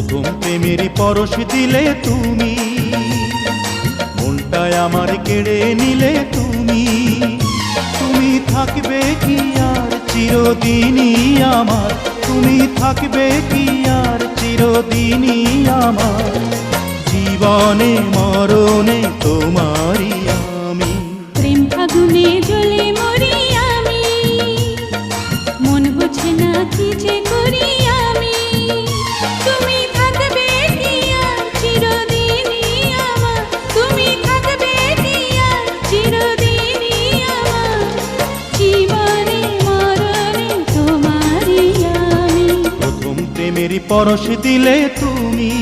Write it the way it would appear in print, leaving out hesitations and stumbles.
প্রথম প্রেমের পরশ দিলে তুমি, মনটায় আমার কেড়ে নিলে তুমি। তুমি থাকবে কি আর চিরদিনই আমার, তুমি থাকবে কি আর চিরদিনই আমার, জীবনে মরণে তোমারই আমি। প্রেম ফাগুনে জ্বলে মরি আমি, মন বোঝে না কি যে করি আমি। তুমি থাকবে কি আর চিরদিনই আমার, তুমি থাকবে কি আর চিরদিনই আমার, জীবনে মরণে তোমারই আমি। প্রথম প্রেমের পরশ দিলে তুমি।